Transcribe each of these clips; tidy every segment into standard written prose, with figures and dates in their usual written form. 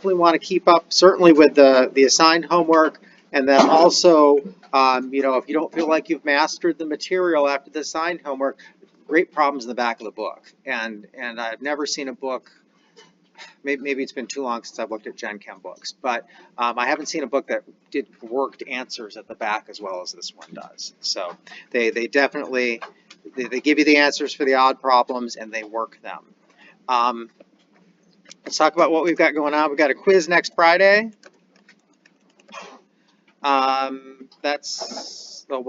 definitely want to keep up, certainly with the assigned homework, and then also, you know, if you don't feel like you've mastered the material after the assigned homework, great problems in the back of the book. And I've never seen a book. Maybe it's been too long since I've looked at Gen Chem books, but I haven't seen a book that did worked answers at the back as well as this one does. So they definitely they give you the answers for the odd problems and they work them. Let's talk about what we've got going on. We've got a quiz next Friday. We'll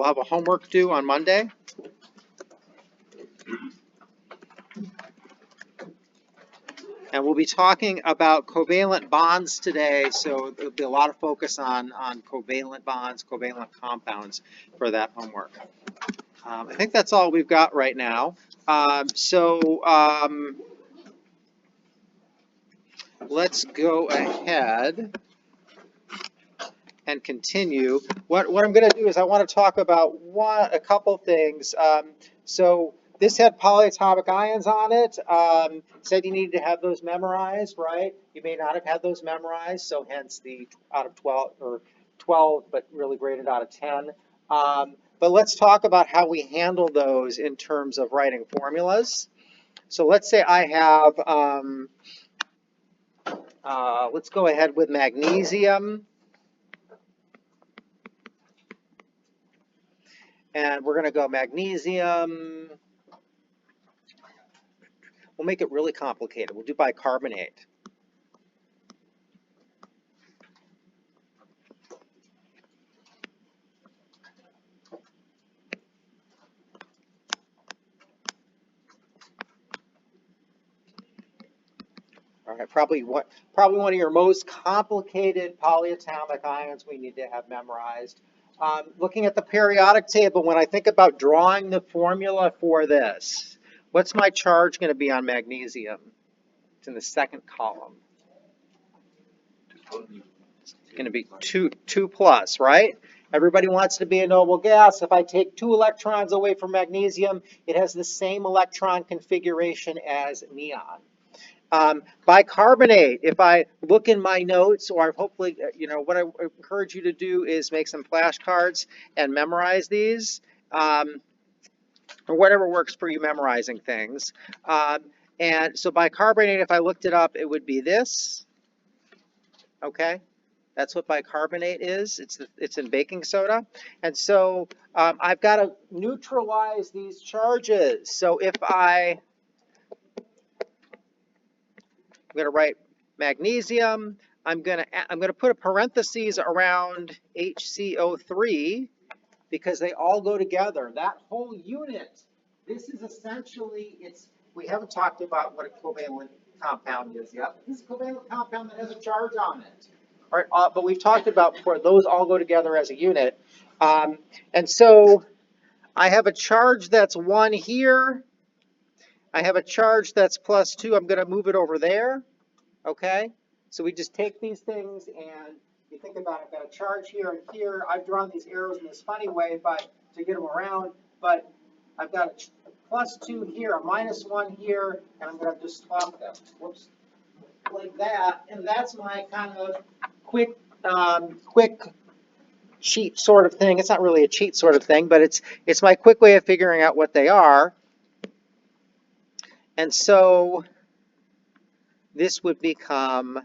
have a homework due on Monday. And we'll be talking about covalent bonds today, so there'll be a lot of focus on covalent bonds, covalent compounds for that homework. I think that's all we've got right now. Let's go ahead and continue. What I'm going to do is I want to talk about a couple things. So this had polyatomic ions on it. Said you needed to have those memorized, right? You may not have had those memorized, so hence the out of 12 or 12, but really graded out of 10. But let's talk about how we handle those in terms of writing formulas. So let's say I have, let's go ahead with magnesium. And we're going to go magnesium. We'll make it really complicated. We'll do bicarbonate. All right, probably one of your most complicated polyatomic ions we need to have memorized. Looking at the periodic table, when I think about drawing the formula for this, what's my charge going to be on magnesium? It's in the second column. It's going to be 2 plus, right? Everybody wants to be a noble gas. If I take 2 electrons away from magnesium, it has the same electron configuration as neon. Bicarbonate, if I look in my notes, or hopefully, you know, what I encourage you to do is make some flashcards and memorize these, or whatever works for you memorizing things. And so bicarbonate, if I looked it up, it would be this. Okay, that's what bicarbonate is. It's in baking soda. And so I've got to neutralize these charges. So if I'm going to write magnesium. I'm going to put a parentheses around HCO3 because they all go together. That whole unit, this is essentially, we haven't talked about what a covalent compound is yet. This is a covalent compound that has a charge on it. All right, but we've talked about before, those all go together as a unit. And so I have a charge that's 1 here. I have a charge that's +2. I'm going to move it over there. Okay? So we just take these things and you think about it. I've got a charge here and here. I've drawn these arrows in this funny way but to get them around. But I've got a +2 here, a -1 here, and I'm going to just swap them. Whoops. Like that. And that's my kind of quick cheat sort of thing. It's not really a cheat sort of thing, but it's my quick way of figuring out what they are. And so this would become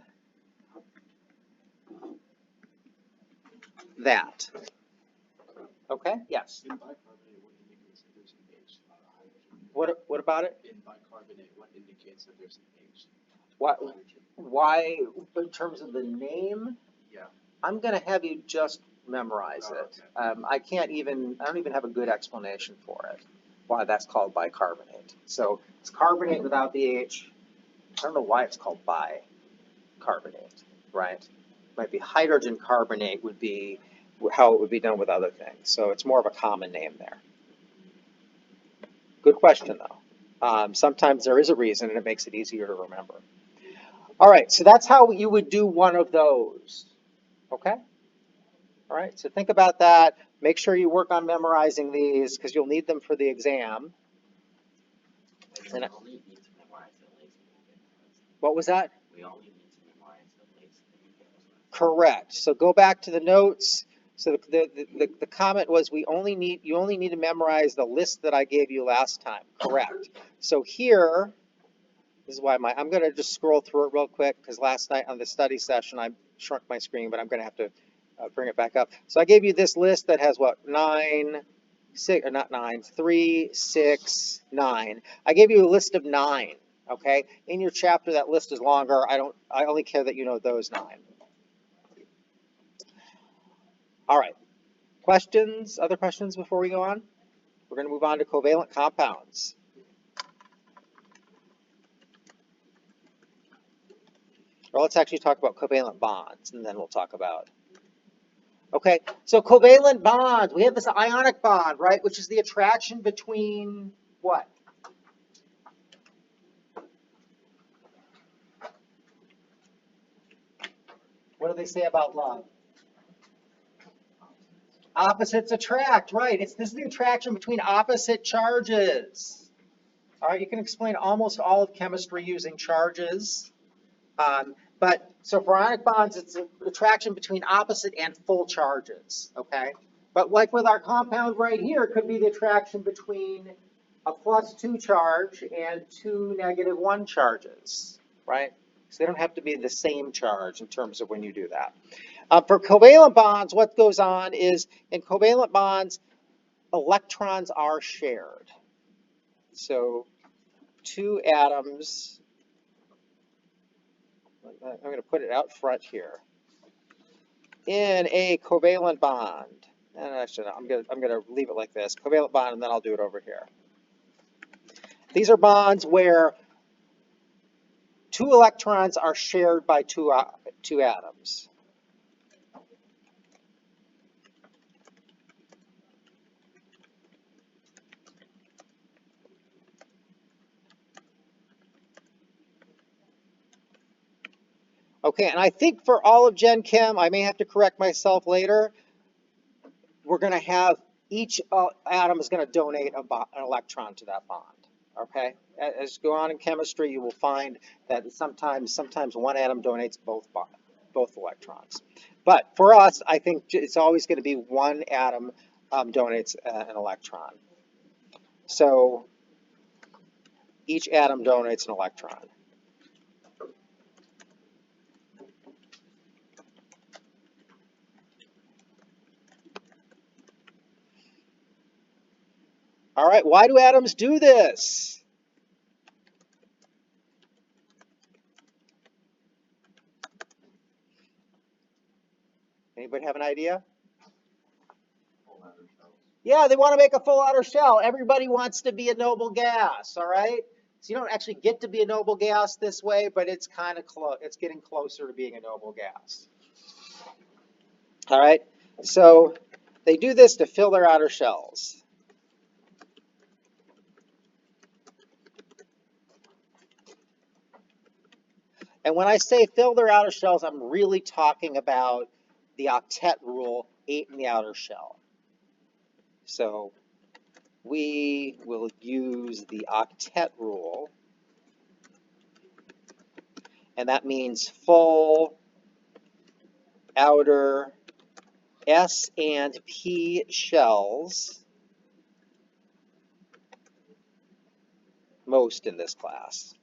that. Okay? Yes. In bicarbonate, what indicates that there's an H, not a hydrogen? What about it? In bicarbonate, what indicates that there's an H? Why, in terms of the name? Yeah. I'm going to have you just memorize it. Okay. I don't even have a good explanation for it, why that's called bicarbonate. So it's carbonate without the H. I don't know why it's called bicarbonate, right? Might be hydrogen carbonate would be how it would be done with other things. So it's more of a common name there. Good question, though. Sometimes there is a reason, and it makes it easier to remember. All right, so that's how you would do one of those. Okay? All right, so think about that. Make sure you work on memorizing these because you'll need them for the exam. And what was that? We only need to memorize the least Correct. So go back to the notes. So the comment was you only need to memorize the list that I gave you last time. Correct. So here, this is why I'm going to just scroll through it real quick because last night on the study session I shrunk my screen, but I'm going to have to bring it back up. So I gave you this list that has what, 3, 6, 9. I gave you a list of 9. Okay. In your chapter, that list is longer. I only care that you know those 9. All right. Questions? Other questions before we go on? We're going to move on to covalent compounds. Or let's actually talk about covalent bonds, and then we'll talk about. Okay, so covalent bonds. We have this ionic bond, right, which is the attraction between what? What do they say about love? Opposites attract, right. This is the attraction between opposite charges. All right, you can explain almost all of chemistry using charges. But so for ionic bonds, it's an attraction between opposite and full charges, okay? But like with our compound right here, it could be the attraction between a +2 charge and 2 -1 charges, right? So they don't have to be the same charge in terms of when you do that. For covalent bonds, what goes on is in covalent bonds, electrons are shared. So 2 atoms, I'm going to put it out front here, in a covalent bond. And actually, no, I'm going to leave it like this, covalent bond, and then I'll do it over here. These are bonds where 2 electrons are shared by two atoms. Okay, and I think for all of Gen Chem, I may have to correct myself later, we're going to have each atom is going to donate an electron to that bond. Okay, as you go on in chemistry, you will find that sometimes one atom donates both electrons. But for us, I think it's always going to be one atom donates an electron. So each atom donates an electron. All right, why do atoms do this? Anybody have an idea? Yeah, they want to make a full outer shell. Everybody wants to be a noble gas, all right? So you don't actually get to be a noble gas this way, but it's kind of close. It's getting closer to being a noble gas. All right, so they do this to fill their outer shells. And when I say fill their outer shells, I'm really talking about the octet rule, 8 in the outer shell. So we will use the octet rule, and that means full outer S and P shells, most in this class.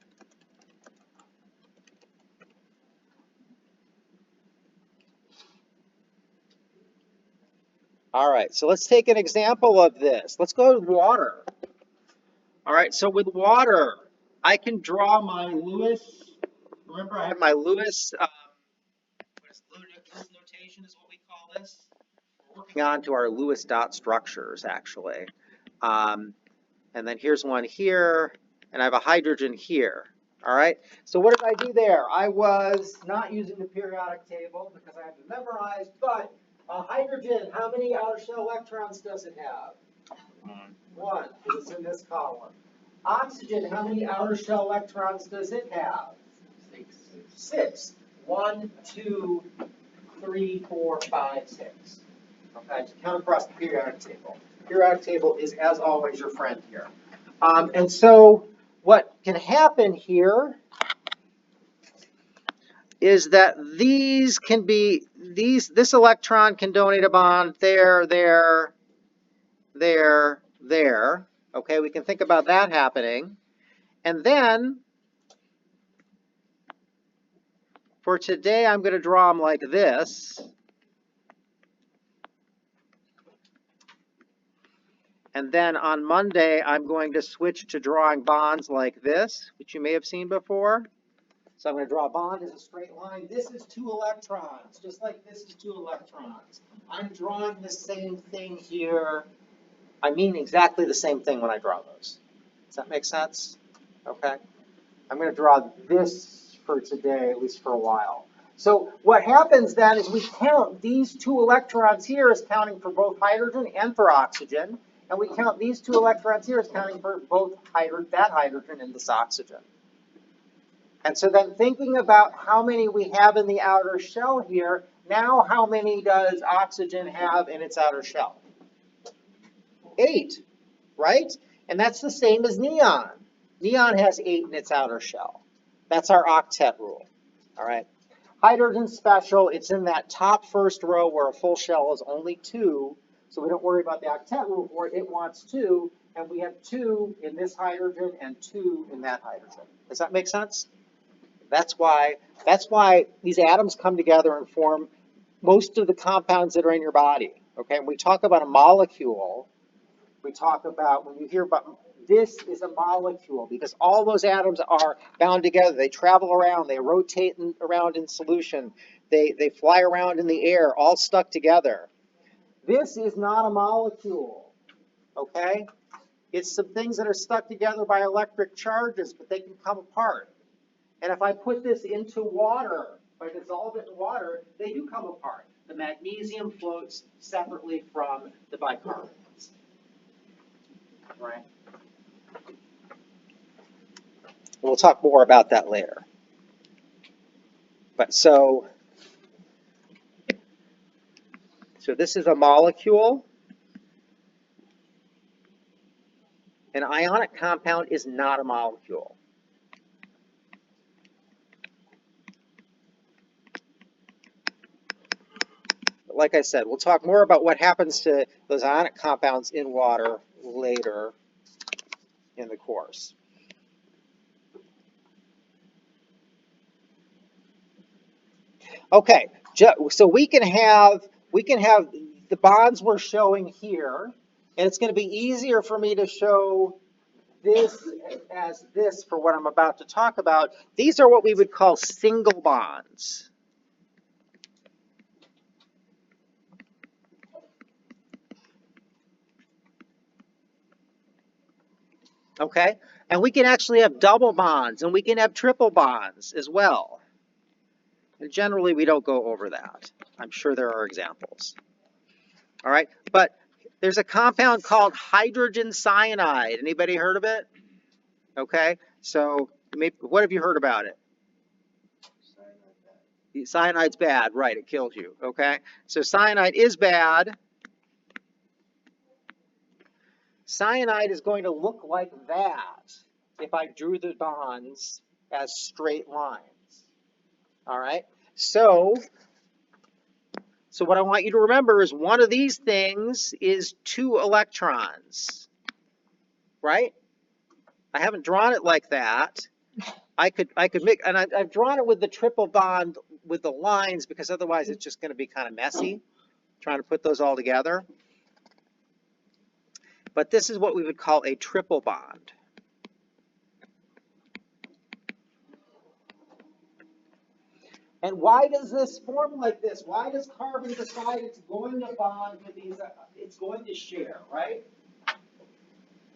All right, so let's take an example of this. Let's go with water. All right, so with water, I can draw my Lewis. Remember, I have my Lewis. Lewis notation is what we call this. We're working on to our Lewis dot structures, actually. And then here's one here, and I have a hydrogen here. All right, so what did I do there? I was not using the periodic table because I have to memorize, but hydrogen, how many outer shell electrons does it have? 1, because it's in this column. Oxygen, how many outer shell electrons does it have? 6. 1, 2, 3, 4, 5, 6. Okay, to count across the periodic table. Periodic table is, as always, your friend here. And so what can happen here is that these can be, this electron can donate a bond there, there, there, there. Okay, we can think about that happening. And then for today, I'm going to draw them like this. And then on Monday, I'm going to switch to drawing bonds like this, which you may have seen before. So I'm going to draw a bond as a straight line. This is 2 electrons, just like this is 2 electrons. I'm drawing the same thing here. I mean exactly the same thing when I draw those. Does that make sense? Okay. I'm going to draw this for today, at least for a while. So what happens then is we count these 2 electrons here as counting for both hydrogen and for oxygen. And we count these 2 electrons here as counting for both that hydrogen and this oxygen. And so then thinking about how many we have in the outer shell here, now how many does oxygen have in its outer shell? 8, right? And that's the same as neon. Neon has 8 in its outer shell. That's our octet rule, all right? Hydrogen's special. It's in that top first row where a full shell is only 2, so we don't worry about the octet rule for it. It wants 2, and we have 2 in this hydrogen and 2 in that hydrogen. Does that make sense? That's why these atoms come together and form most of the compounds that are in your body, okay? When we talk about a molecule, we talk about, when you hear about, this is a molecule because all those atoms are bound together. They travel around, they rotate around in solution, they fly around in the air, all stuck together. This is not a molecule, okay? It's some things that are stuck together by electric charges, but they can come apart. And if I put this into water, if I dissolve it in water, they do come apart. The magnesium floats separately from the bicarbonates. Right? We'll talk more about that later. But so this is a molecule. An ionic compound is not a molecule. But like I said, we'll talk more about what happens to those ionic compounds in water later in the course. Okay, so we can have the bonds we're showing here, and it's going to be easier for me to show this as this for what I'm about to talk about. These are what we would call single bonds. Okay, and we can actually have double bonds, and we can have triple bonds as well. And generally, we don't go over that. I'm sure there are examples. All right, but there's a compound called hydrogen cyanide. Anybody heard of it? Okay, so what have you heard about it? Cyanide's bad, right, it kills you, okay? So cyanide is bad. Cyanide is going to look like that if I drew the bonds as straight lines, all right? So what I want you to remember is one of these things is 2 electrons, right? I haven't drawn it like that. I could make, and I've drawn it with the triple bond with the lines because otherwise it's just going to be kind of messy trying to put those all together. But this is what we would call a triple bond. And why does this form like this? Why does carbon decide it's going to bond with these, it's going to share, right?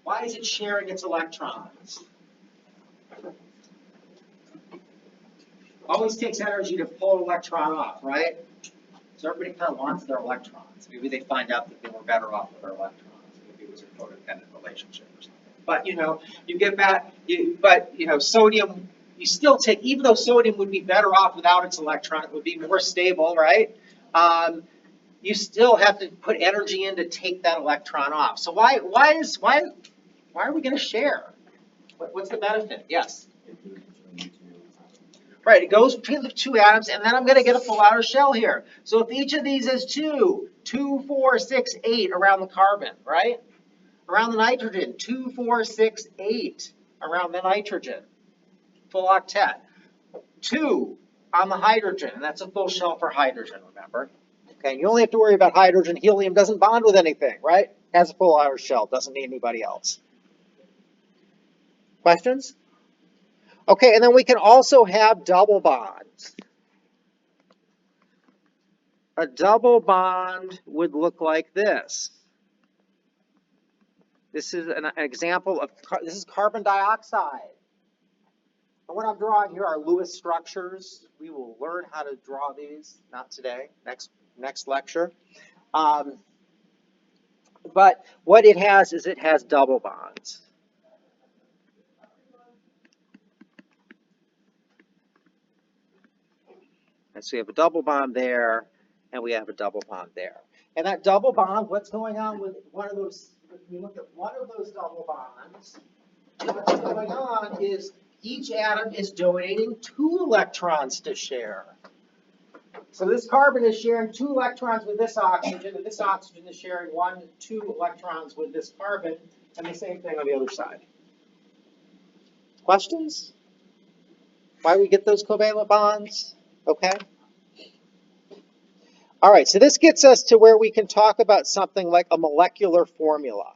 Why is it sharing its electrons? Always takes energy to pull an electron off, right? So everybody kind of wants their electrons. Maybe they find out that they were better off with their electrons. Maybe it was a codependent relationship or something. But you get back. Sodium. You still take, even though sodium would be better off without its electron, it would be more stable, right? You still have to put energy in to take that electron off. So why are we going to share? What's the benefit? Yes. Right, it goes between the two atoms, and then I'm going to get a full outer shell here. So if each of these is 2, 2, 4, 6, 8 around the carbon, right? Around the nitrogen, 2, 4, 6, 8 around the nitrogen, full octet. 2 on the hydrogen, and that's a full shell for hydrogen, remember? Okay, you only have to worry about hydrogen. Helium doesn't bond with anything, right? Has a full outer shell, doesn't need anybody else. Questions? Okay, and then we can also have double bonds. A double bond would look like this. This is an example of, this is carbon dioxide. And what I'm drawing here are Lewis structures. We will learn how to draw these, not today, next lecture. But what it has is it has double bonds. And so we have a double bond there, and we have a double bond there. And that double bond, what's going on with one of those, if we look at one of those double bonds, what's going on is each atom is donating 2 electrons to share. So this carbon is sharing 2 electrons with this oxygen, and this oxygen is sharing 1, 2 electrons with this carbon, and the same thing on the other side. Questions? Why we get those covalent bonds? Okay. All right, so this gets us to where we can talk about something like a molecular formula.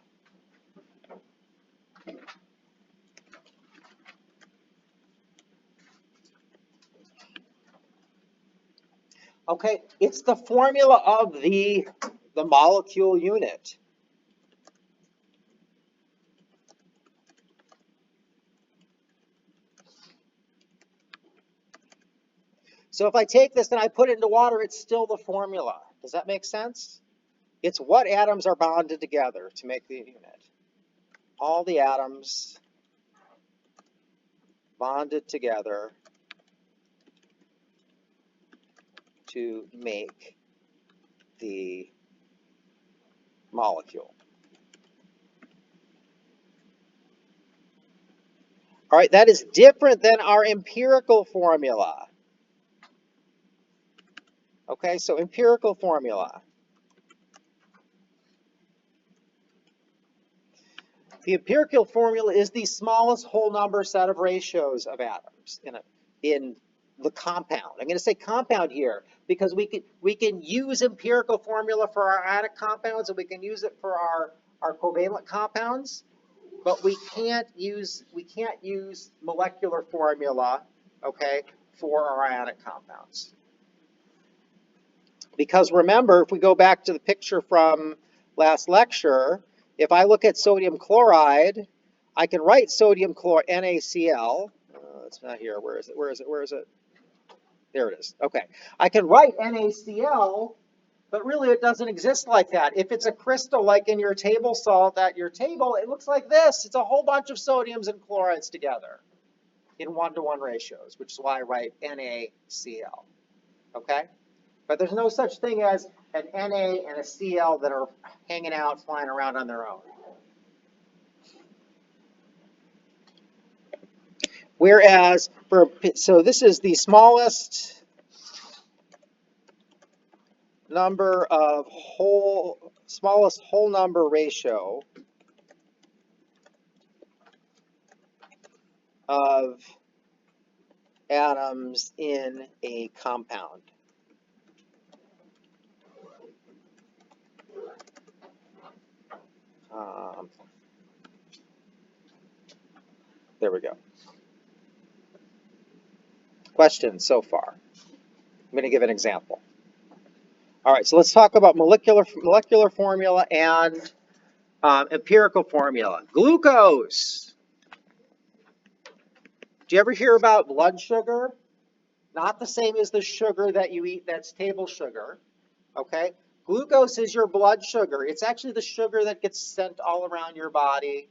Okay, it's the formula of the molecule unit. So if I take this and I put it into water, it's still the formula. Does that make sense? It's what atoms are bonded together to make the unit. All the atoms bonded together to make the molecule. All right, that is different than our empirical formula. Okay, so empirical formula. The empirical formula is the smallest whole number set of ratios of atoms in the compound. I'm going to say compound here because we can use empirical formula for our adic compounds and we can use it for our covalent compounds, but we can't use molecular formula, okay, for our ionic compounds. Because remember, if we go back to the picture from last lecture, if I look at sodium chloride, I can write sodium chloride, NaCl. It's not here. Where is it? Where is it? Where is it? There it is. Okay. I can write NaCl, but really it doesn't exist like that. If it's a crystal like in your table salt at your table, it looks like this. It's a whole bunch of sodiums and chlorides together in 1-to-1 ratios, which is why I write NaCl. Okay? But there's no such thing as an Na and a Cl that are hanging out, flying around on their own. Whereas, so this is the smallest smallest whole number ratio of atoms in a compound. There we go. Questions so far? I'm going to give an example. All right, so let's talk about molecular formula and empirical formula. Glucose. Do you ever hear about blood sugar? Not the same as the sugar that you eat, that's table sugar. Okay? Glucose is your blood sugar. It's actually the sugar that gets sent all around your body.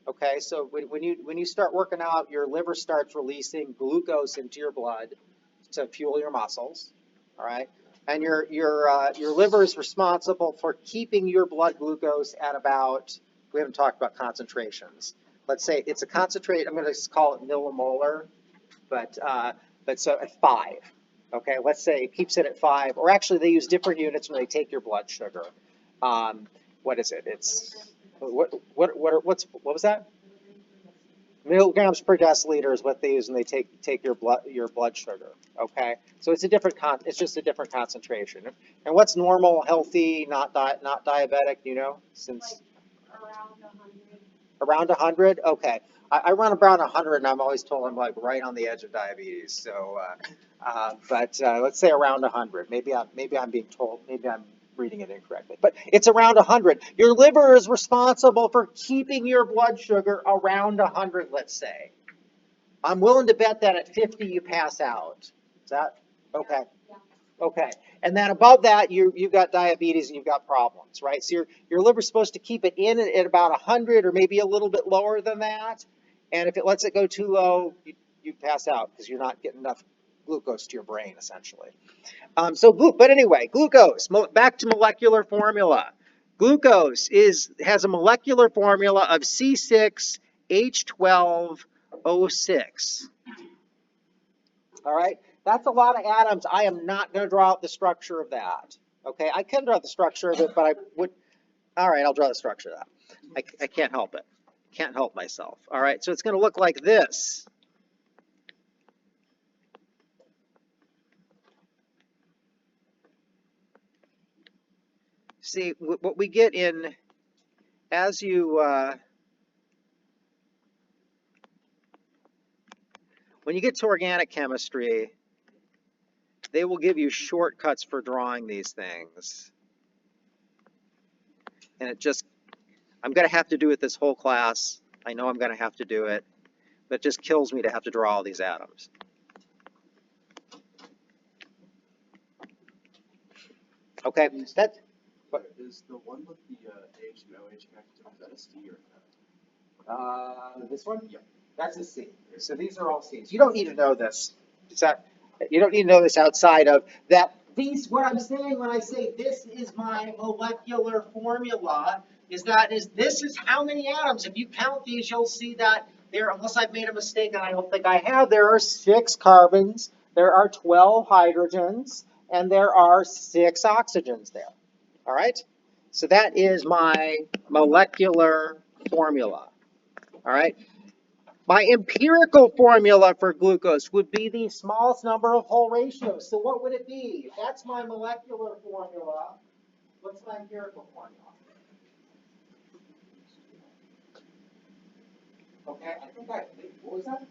Okay, so when you start working out, your liver starts releasing glucose into your blood to fuel your muscles. All right, and your liver is responsible for keeping your blood glucose at about, we haven't talked about concentrations. Let's say it's a concentrate. I'm going to call it millimolar, but but so at 5. Okay, let's say it keeps it at 5, or actually they use different units when they take your blood sugar. What is it? It's what was that? Milligrams per deciliter is what they use when they take your blood sugar. Okay, so it's it's just a different concentration. And what's normal, healthy, not diabetic? You know, since around 100. Okay, I run around 100, and I'm always told I'm like right on the edge of diabetes. So, but let's say around 100. Maybe I'm being told. Maybe I'm reading it incorrectly, but it's around 100. Your liver is responsible for keeping your blood sugar around 100, let's say. I'm willing to bet that at 50 you pass out. Is that okay? Okay. And then above that, you've got diabetes and you've got problems, right? So your liver's supposed to keep it in at about 100 or maybe a little bit lower than that. And if it lets it go too low, you pass out because you're not getting enough glucose to your brain, essentially. But anyway, glucose, back to molecular formula. Glucose has a molecular formula of C6H12O6. All right, that's a lot of atoms. I am not going to draw out the structure of that. Okay, I can draw the structure of it, but I would. All right, I'll draw the structure of that. I can't help it. Can't help myself. All right, so it's going to look like this. See, what we get in, as you, when you get to organic chemistry, they will give you shortcuts for drawing these things. And I'm going to have to do it this whole class. I know I'm going to have to do it, but it just kills me to have to draw all these atoms. Okay, that's. Is the one with the H and OH connected, is that a C or no? This one? Yeah. That's a C. So these are all C's. You don't need to know this. You don't need to know this outside of that. What I'm saying when I say this is my molecular formula this is how many atoms. If you count these, you'll see that unless I've made a mistake, and I don't think I have, there are 6 carbons, there are 12 hydrogens, and there are 6 oxygens there. All right? So that is my molecular formula. All right? My empirical formula for glucose would be the smallest number of whole ratios. So what would it be? If that's my molecular formula, what's my empirical formula? Okay, what was that?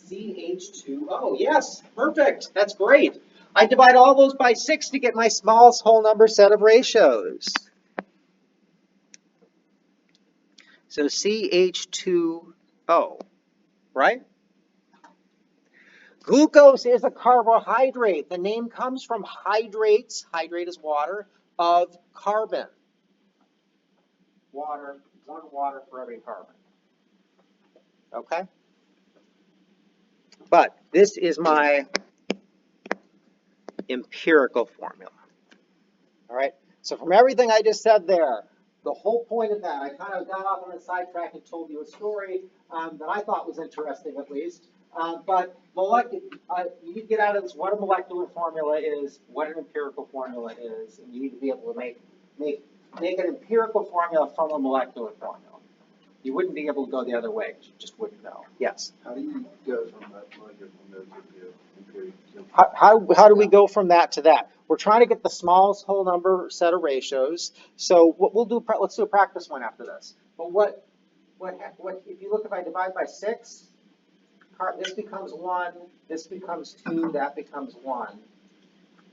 CH2O, yes, perfect, that's great. I divide all those by 6 to get my smallest whole number set of ratios. So CH2O, right? Glucose is a carbohydrate. The name comes from hydrates, hydrate is water, of carbon. Water, 1 water for every carbon. Okay? But this is my empirical formula. All right? So from everything I just said there, the whole point of that, I kind of got off on a sidetrack and told you a story that I thought was interesting, at least. But you need to get out of this what a molecular formula is, what an empirical formula is, and you need to be able to make an empirical formula from a molecular formula. You wouldn't be able to go the other way because you just wouldn't know. Yes? How do you go from that molecular formula to empirical? How do we go from that to that? We're trying to get the smallest whole number set of ratios. So what we'll do, let's do a practice one after this. But what if you look, if I divide by 6, this becomes 1, this becomes 2, that becomes 1.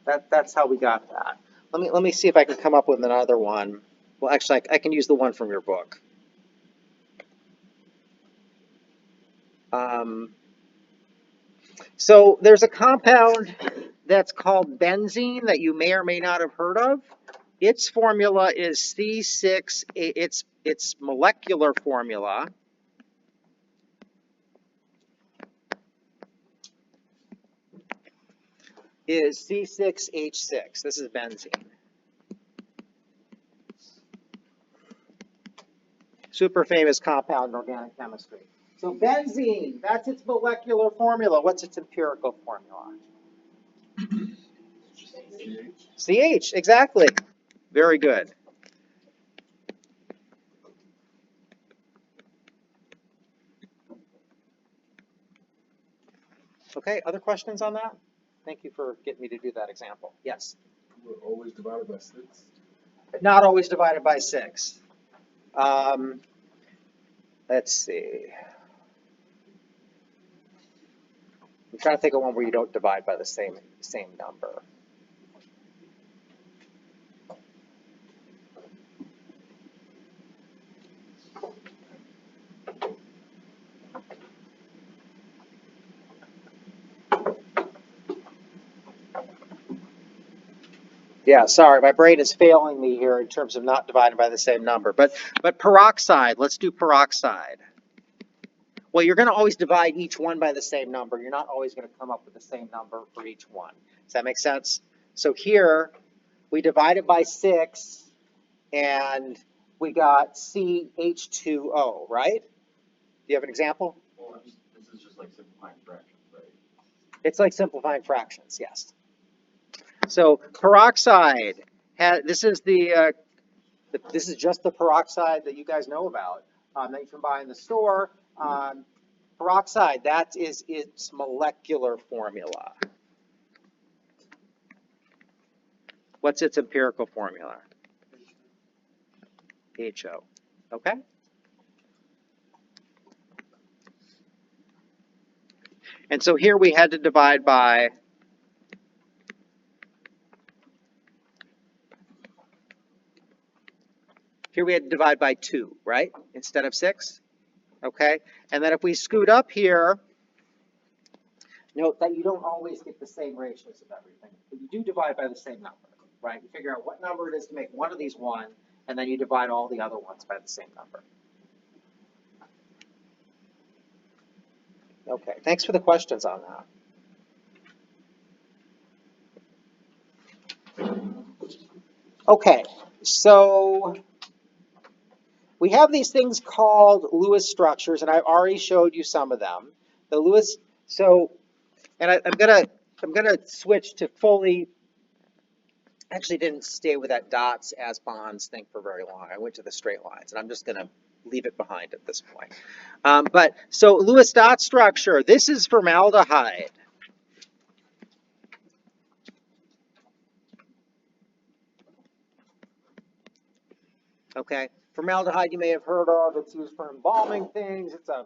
That's how we got that. Let me see if I can come up with another one. Well, actually, I can use the one from your book. So there's a compound that's called benzene that you may or may not have heard of. Its formula is C6, its molecular formula is C6H6. This is benzene. Super famous compound in organic chemistry. So benzene, that's its molecular formula. What's its empirical formula? CH, exactly. Very good. Okay, other questions on that? Thank you for getting me to do that example. Yes? We're always divided by 6. Not always divided by 6. Let's see. I'm trying to think of one where you don't divide by the same number. Yeah, sorry, my brain is failing me here in terms of not dividing by the same number. But peroxide, let's do peroxide. Well, you're going to always divide each one by the same number. You're not always going to come up with the same number for each one. Does that make sense? So here, we divided by 6, and we got CH2O, right? Do you have an example? Well, this is just like simplifying fractions, right? It's like simplifying fractions, yes. So peroxide, this is just the peroxide that you guys know about that you can buy in the store. Peroxide, that is its molecular formula. What's its empirical formula? HO. Okay? And so here we had to divide by Here we had to divide by 2, right? Instead of 6. Okay? And then if we scoot up here, note that you don't always get the same ratios of everything, but you do divide by the same number, right? You figure out what number it is to make one of these 1, and then you divide all the other ones by the same number. Okay, thanks for the questions on that. Okay, so we have these things called Lewis structures, and I've already showed you some of them. The Lewis, and I'm gonna switch to fully. Actually, didn't stay with that dots as bonds thing for very long. I went to the straight lines, and I'm just gonna leave it behind at this point. So Lewis dot structure. This is formaldehyde. Okay, formaldehyde you may have heard of. It's used for embalming things. It's a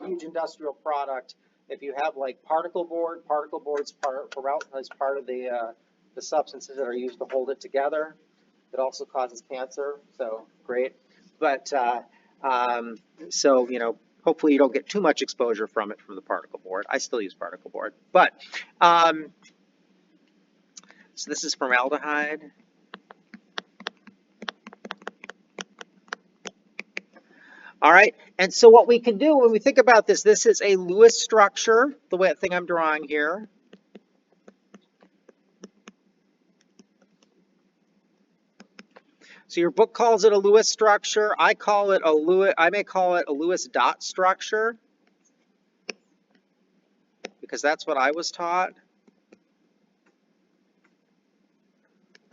huge industrial product. If you have like particle board's formaldehyde is part of the substances that are used to hold it together. It also causes cancer, so great. But so hopefully you don't get too much exposure from it from the particle board. I still use particle board, but so this is formaldehyde. All right, and so what we can do when we think about this is a Lewis structure, the thing I'm drawing here. So your book calls it a Lewis structure. I may call it a Lewis dot structure because that's what I was taught.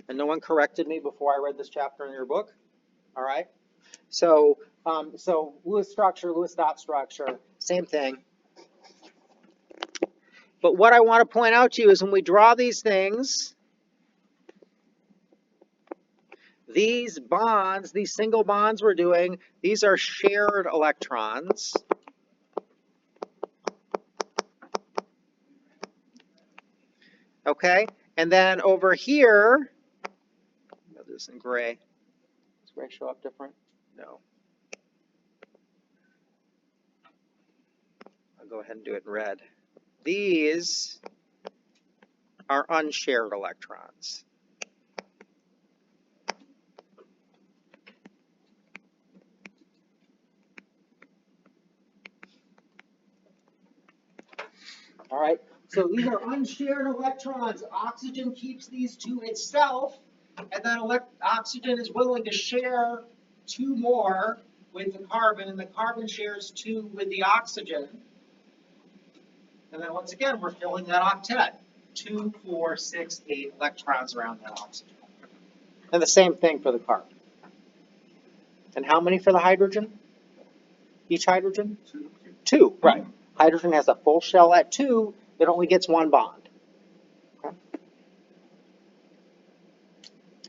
And no one corrected me before I read this chapter in your book. All right. So Lewis structure, Lewis dot structure, same thing. But what I want to point out to you is when we draw these things, these bonds, these single bonds we're doing, these are shared electrons. Okay, and then over here, I'll do this in gray. Does gray show up different? No. I'll go ahead and do it in red. These are unshared electrons. All right, so these are unshared electrons. Oxygen keeps these to itself, and then oxygen is willing to share 2 more with the carbon, and the carbon shares 2 with the oxygen. And then once again, we're filling that octet. 2, 4, 6, 8 electrons around that oxygen. And the same thing for the carbon. And how many for the hydrogen? Each hydrogen? 2. 2, right. Hydrogen has a full shell at 2, it only gets 1 bond. Okay.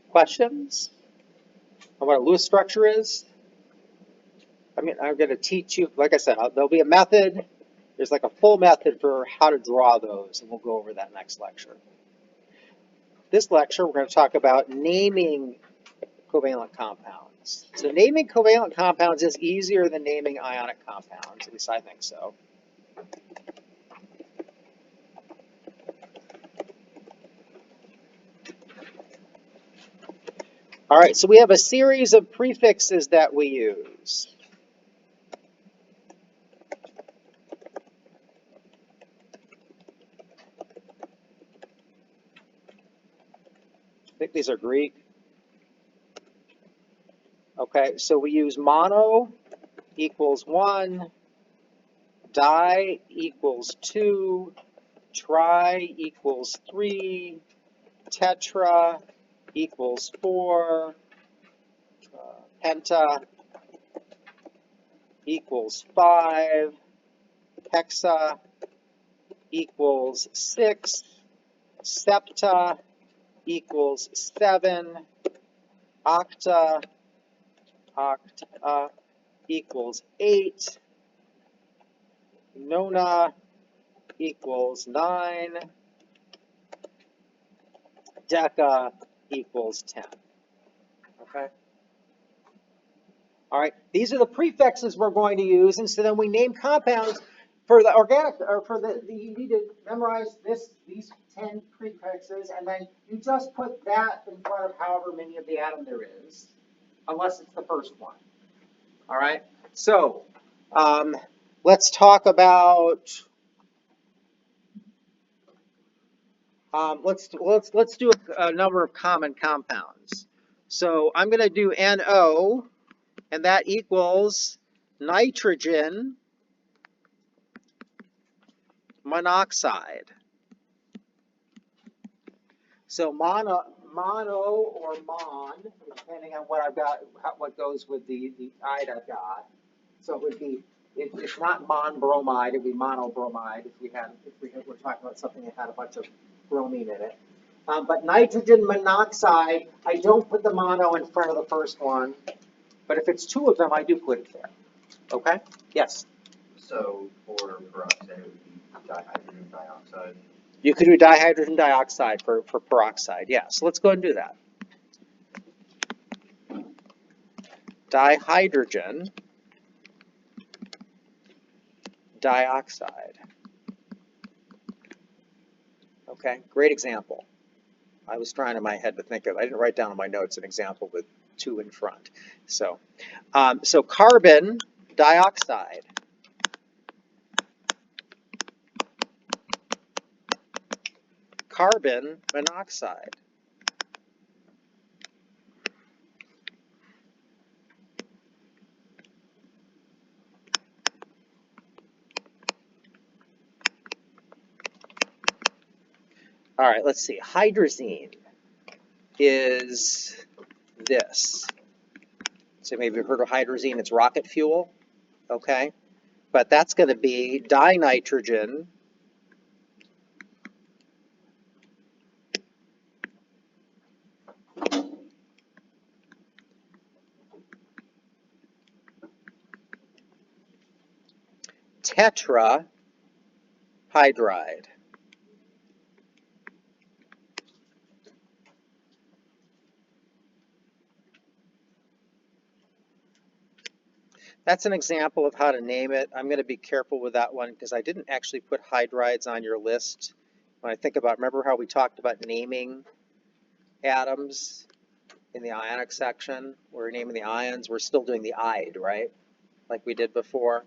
Questions on what a Lewis structure is? I'm going to teach you, like I said, there'll be a method. There's like a full method for how to draw those, and we'll go over that next lecture. This lecture, we're going to talk about naming covalent compounds. So naming covalent compounds is easier than naming ionic compounds, at least I think so. All right, so we have a series of prefixes that we use. I think these are Greek. Okay, so we use mono equals 1, di equals 2, tri equals 3, tetra equals 4, penta equals 5, hexa equals 6, septa equals 7, octa equals 8, nona equals 9, deca equals 10. Okay? All right, these are the prefixes we're going to use, and so then we name compounds for the organic, or for the you need to memorize these 10 prefixes, and then you just put that in front of however many of the atom there is, unless it's the first one. All right, so let's talk about let's do a number of common compounds. So I'm going to do NO, and that equals nitrogen monoxide. So mono or mon, depending on what I've got, what goes with the ide I've got. So it would be, it's not mon-bromide, it'd be monobromide if we're talking about something that had a bunch of bromine in it. But nitrogen monoxide, I don't put the mono in front of the first one, but if it's 2 of them, I do put it there. Okay? Yes? So for peroxide, it would be dihydrogen dioxide. You could do dihydrogen dioxide for peroxide, yeah. So let's go ahead and do that. Dihydrogen dioxide. Okay, great example. I was trying in my head to think of, I didn't write down in my notes an example with 2 in front. So, so carbon dioxide. Carbon monoxide. All right, let's see. Hydrazine is this. So maybe you've heard of hydrazine, it's rocket fuel, okay? But that's going to be dinitrogen tetrahydride. That's an example of how to name it. I'm going to be careful with that one because I didn't actually put hydrides on your list. When I think about, remember how we talked about naming atoms in the ionic section? We're naming the ions. We're still doing the ide, right? Like we did before.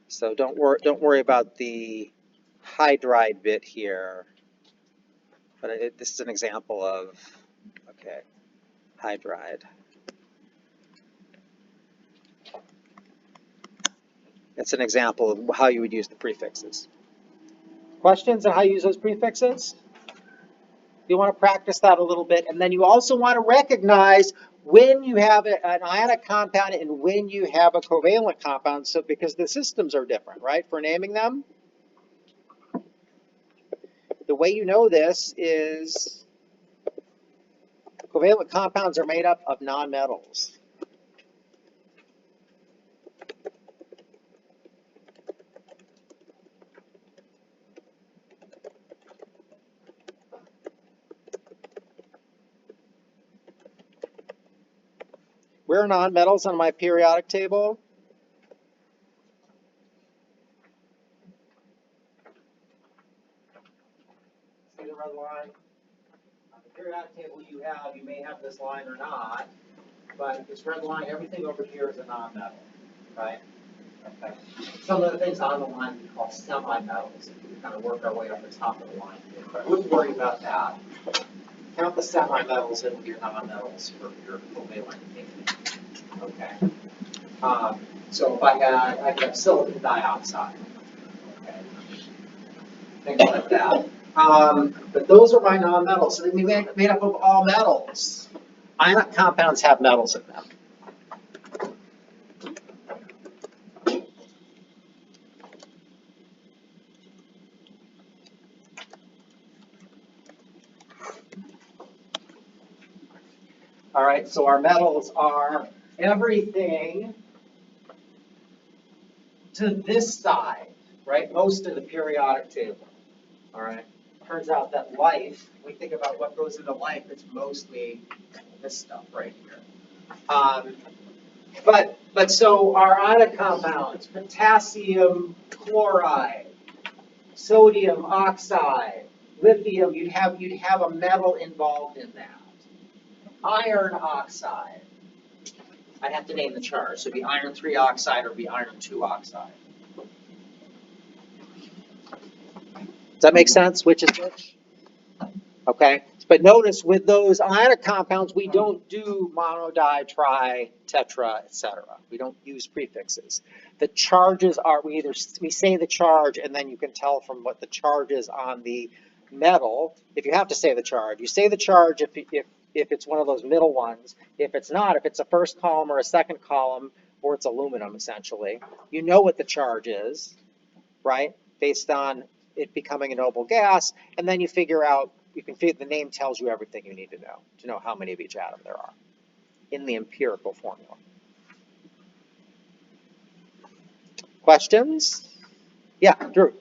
So don't worry about the hydride bit here. But this is an example of, okay, hydride. It's an example of how you would use the prefixes. Questions on how you use those prefixes? You want to practice that a little bit, and then you also want to recognize when you have an ionic compound and when you have a covalent compound, so because the systems are different, right, for naming them. The way you know this is covalent compounds are made up of nonmetals. Where are nonmetals on my periodic table? See the red line? On the periodic table you may have this line or not, but this red line, everything over here is a nonmetal, right? Okay. Some of the things on the line we call semi-metals. We kind of work our way up the top of the line here, but I wouldn't worry about that. Count the semi-metals and your non-metals for your covalent thinking. Okay. So if I could have silicon dioxide, okay, things like that. But those are my non-metals. So they made up of all metals. Ionic compounds have metals in them. All right, so our metals are everything to this side, right? Most of the periodic table. All right. Turns out that life, when we think about what goes into life, it's mostly this stuff right here. But so our ionic compounds, potassium chloride, sodium oxide, lithium, you'd have a metal involved in that. Iron oxide. I'd have to name the charge. So it'd be iron 3 oxide or be iron 2 oxide. Does that make sense? Which is which? Okay. But notice with those ionic compounds, we don't do mono, di, tri, tetra, etc. We don't use prefixes. The charges are, we say the charge, and then you can tell from what the charge is on the metal. If you have to say the charge, you say the charge if it's one of those middle ones. If it's not, if it's a first column or a second column, or it's aluminum essentially, you know what the charge is, right? Based on it becoming a noble gas, and then you figure out, the name tells you everything you need to know how many of each atom there are in the empirical formula. Questions? Yeah, Drew.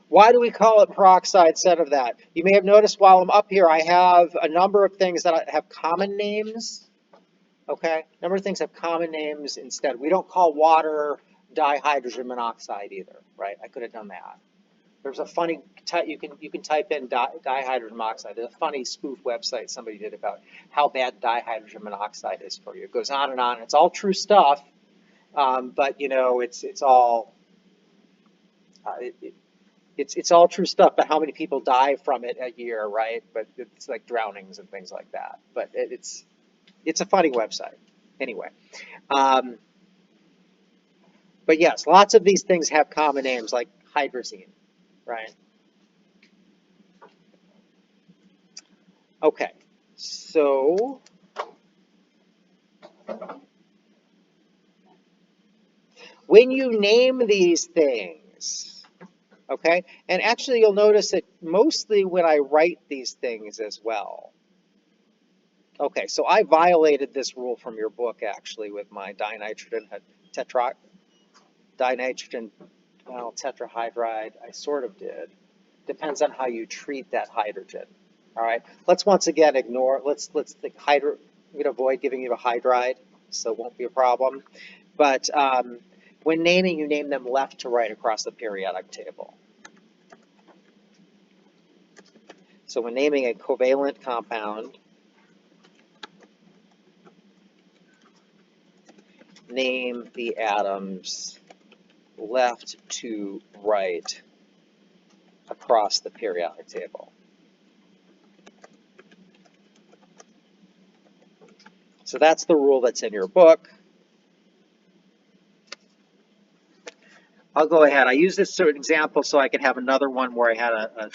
Why do we call it peroxide instead of that? You may have noticed while I'm up here, I have a number of things that have common names. Okay, a number of things have common names instead. We don't call water dihydrogen monoxide either, right? I could have done that. There's a funny, you can type in dihydrogen monoxide. There's a funny spoof website somebody did about how bad dihydrogen monoxide is for you. It goes on and on. It's all true stuff, but you know, it's all it's all true stuff. But how many people die from it a year, right? But it's like drownings and things like that. But it's a funny website anyway. But yes, lots of these things have common names like hydrazine, right? Okay, so when you name these things, okay, and actually you'll notice that mostly when I write these things as well. Okay, so I violated this rule from your book actually with my dinitrogen tetrahydride. I sort of did. Depends on how you treat that hydrogen. All right, let's once again ignore, let's think I'm going to avoid giving you a hydride, so it won't be a problem. But when naming, you name them left to right across the periodic table. So when naming a covalent compound, name the atoms left to right across the periodic table. So that's the rule that's in your book. I'll go ahead. I use this sort of example so I could have another one where I had a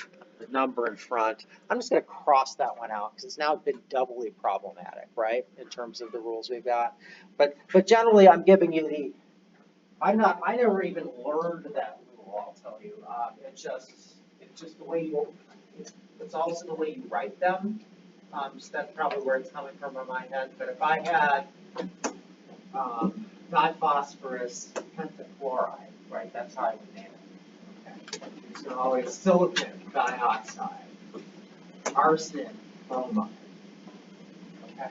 number in front. I'm just going to cross that one out because it's now been doubly problematic, right, in terms of the rules we've got. But generally, I'm giving you the. I never even learned that rule. I'll tell you. It's just the way you. It's also the way you write them. So that's probably where it's coming from in my head. But if I had diphosphorus pentachloride, right? That's how I would name it. Okay. So always silicon dioxide, arsenic bromide. Okay.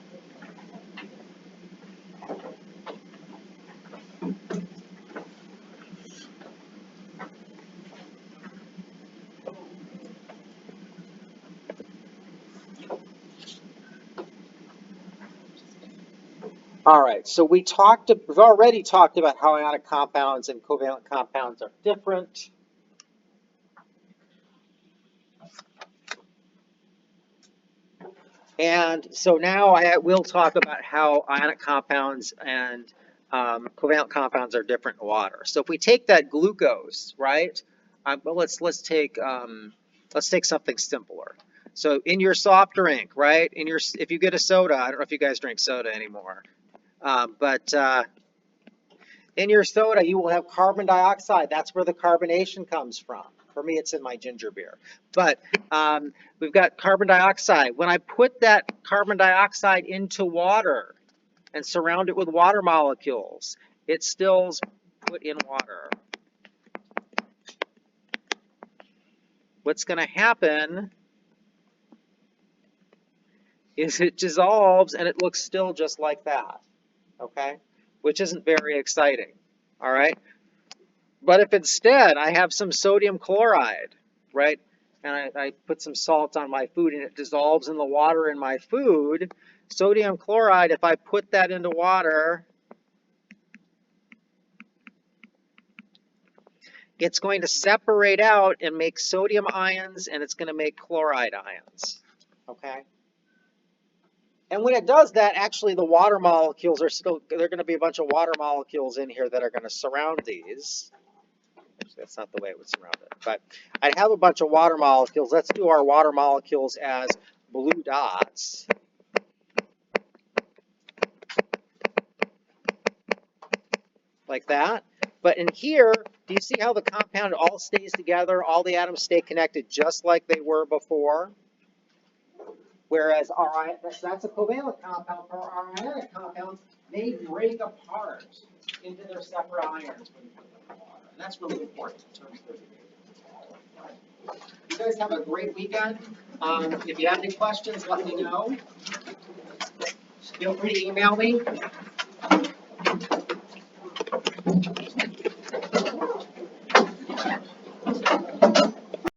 All right, so we've already talked about how ionic compounds and covalent compounds are different. And so now I will talk about how ionic compounds and covalent compounds are different in water. So if we take that glucose, right? But let's take something simpler. So in your soft drink, right? If you get a soda, I don't know if you guys drink soda anymore, but in your soda you will have carbon dioxide. That's where the carbonation comes from. For me, it's in my ginger beer. But we've got carbon dioxide. When I put that carbon dioxide into water and surround it with water molecules, it's still put in water. What's going to happen is it dissolves and it looks still just like that, okay? Which isn't very exciting, all right? But if instead I have some sodium chloride, right, and I put some salt on my food and it dissolves in the water in my food, sodium chloride, if I put that into water, it's going to separate out and make sodium ions, and it's going to make chloride ions, okay? And when it does that, actually the water molecules are still, there are going to be a bunch of water molecules in here that are going to surround these. Actually, that's not the way it would surround it, but I'd have a bunch of water molecules. Let's do our water molecules as blue dots. Like that. But in here, do you see how the compound all stays together? All the atoms stay connected just like they were before? Whereas that's a covalent compound. For our ionic compounds, they break apart into their separate ions when you put them in water. And that's really important in terms of their. You guys have a great weekend. If you have any questions, let me know. Feel free to email me.